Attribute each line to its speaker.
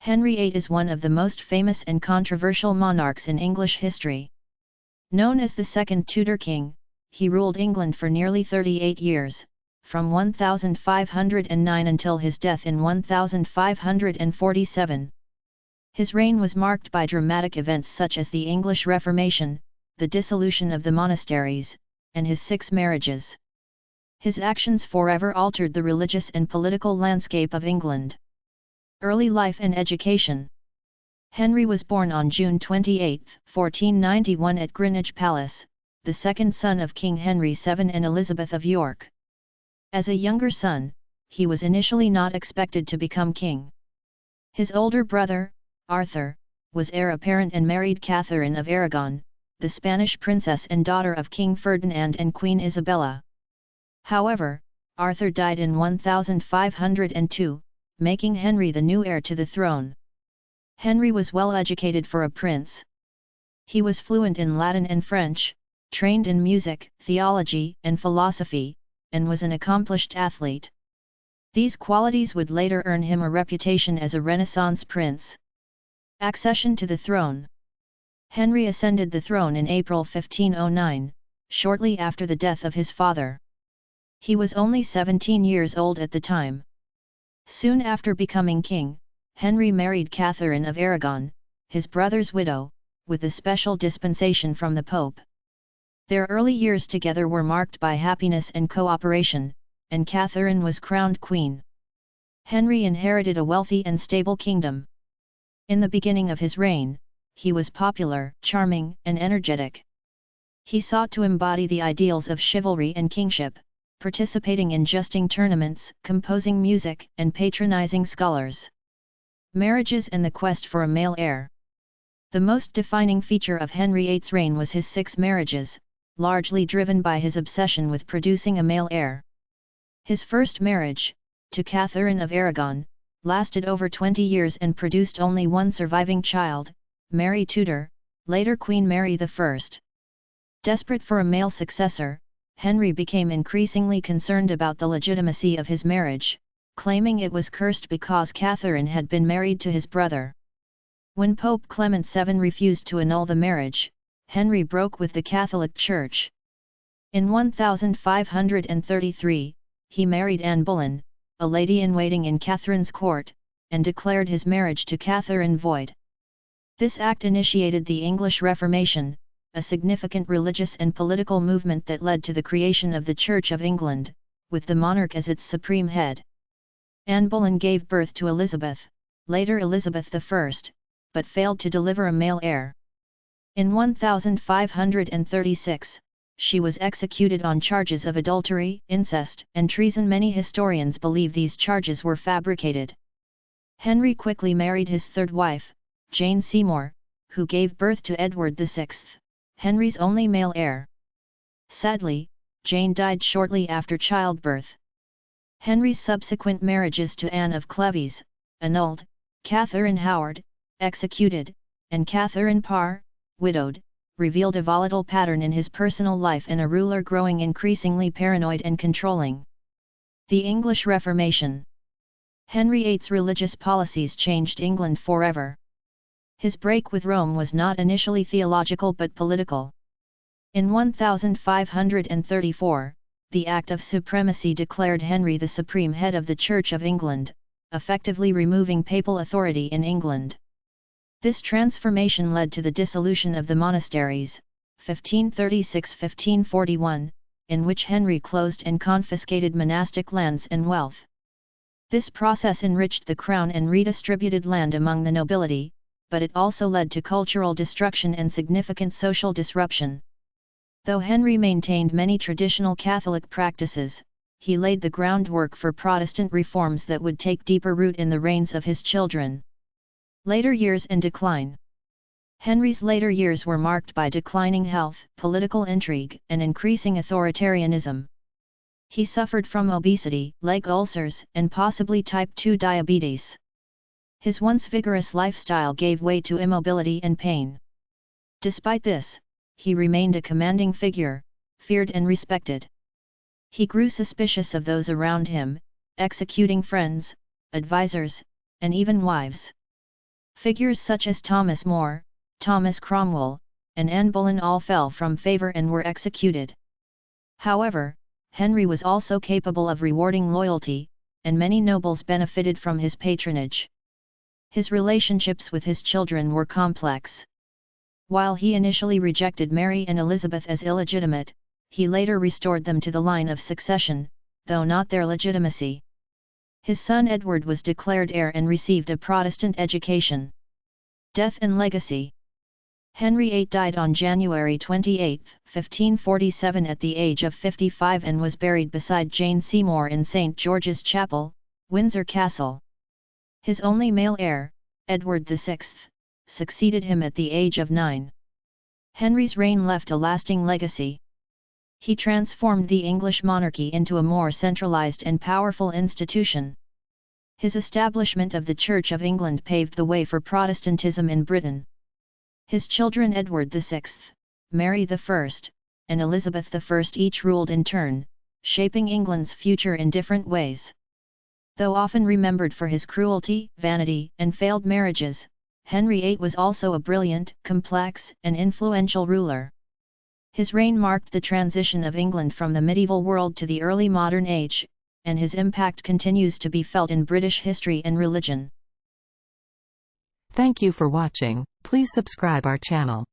Speaker 1: Henry VIII is one of the most famous and controversial monarchs in English history. Known as the Second Tudor King, he ruled England for nearly 38 years, from 1509 until his death in 1547. His reign was marked by dramatic events such as the English Reformation, the dissolution of the monasteries, and his 6 marriages. His actions forever altered the religious and political landscape of England. Early life and education. Henry was born on June 28, 1491 at Greenwich Palace, the second son of King Henry VII and Elizabeth of York. As a younger son, he was initially not expected to become king. His older brother, Arthur, was heir apparent and married Catherine of Aragon, the Spanish princess and daughter of King Ferdinand and Queen Isabella. However, Arthur died in 1502, making Henry the new heir to the throne. Henry was well educated for a prince. He was fluent in Latin and French, trained in music, theology, and philosophy, and was an accomplished athlete. These qualities would later earn him a reputation as a Renaissance prince. Accession to the throne. Henry ascended the throne in April 1509, shortly after the death of his father. He was only 17 years old at the time. Soon after becoming king, Henry married Catherine of Aragon, his brother's widow, with a special dispensation from the Pope. Their early years together were marked by happiness and cooperation, and Catherine was crowned queen. Henry inherited a wealthy and stable kingdom. In the beginning of his reign, he was popular, charming, and energetic. He sought to embody the ideals of chivalry and kingship, participating in jesting tournaments, composing music, and patronizing scholars. Marriages and the quest for a male heir. The most defining feature of Henry VIII's reign was his 6 marriages, largely driven by his obsession with producing a male heir. His first marriage, to Catherine of Aragon, lasted over 20 years and produced only one surviving child, Mary Tudor, later Queen Mary I. Desperate for a male successor, Henry became increasingly concerned about the legitimacy of his marriage, claiming it was cursed because Catherine had been married to his brother. When Pope Clement VII refused to annul the marriage, Henry broke with the Catholic Church. In 1533, he married Anne Boleyn, a lady-in-waiting in Catherine's court, and declared his marriage to Catherine void. This act initiated the English Reformation, a significant religious and political movement that led to the creation of the Church of England, with the monarch as its supreme head. Anne Boleyn gave birth to Elizabeth, later Elizabeth I, but failed to deliver a male heir. In 1536, she was executed on charges of adultery, incest, and treason. Many historians believe these charges were fabricated. Henry quickly married his third wife, Jane Seymour, who gave birth to Edward VI, Henry's only male heir. Sadly, Jane died shortly after childbirth. Henry's subsequent marriages to Anne of Cleves, annulled, Catherine Howard, executed, and Catherine Parr, widowed, revealed a volatile pattern in his personal life and a ruler growing increasingly paranoid and controlling. The English Reformation. Henry VIII's religious policies changed England forever. His break with Rome was not initially theological but political. In 1534, the Act of Supremacy declared Henry the supreme head of the Church of England, effectively removing papal authority in England. This transformation led to the dissolution of the monasteries, 1536–1541, in which Henry closed and confiscated monastic lands and wealth. This process enriched the crown and redistributed land among the nobility, but it also led to cultural destruction and significant social disruption. Though Henry maintained many traditional Catholic practices, he laid the groundwork for Protestant reforms that would take deeper root in the reigns of his children. Later years and decline. Henry's later years were marked by declining health, political intrigue, and increasing authoritarianism. He suffered from obesity, leg ulcers, and possibly type 2 diabetes. His once vigorous lifestyle gave way to immobility and pain. Despite this, he remained a commanding figure, feared and respected. He grew suspicious of those around him, executing friends, advisors, and even wives. Figures such as Thomas More, Thomas Cromwell, and Anne Boleyn all fell from favour and were executed. However, Henry was also capable of rewarding loyalty, and many nobles benefited from his patronage. His relationships with his children were complex. While he initially rejected Mary and Elizabeth as illegitimate, he later restored them to the line of succession, though not their legitimacy. His son Edward was declared heir and received a Protestant education. Death and legacy. Henry VIII died on January 28, 1547 at the age of 55 and was buried beside Jane Seymour in St. George's Chapel, Windsor Castle. His only male heir, Edward VI, succeeded him at the age of 9. Henry's reign left a lasting legacy. He transformed the English monarchy into a more centralized and powerful institution. His establishment of the Church of England paved the way for Protestantism in Britain. His children Edward VI, Mary I, and Elizabeth I each ruled in turn, shaping England's future in different ways. Though often remembered for his cruelty, vanity, and failed marriages, Henry VIII was also a brilliant, complex, and influential ruler. His reign marked the transition of England from the medieval world to the early modern age, and his impact continues to be felt in British history and religion.
Speaker 2: Thank you for watching. Please subscribe our channel.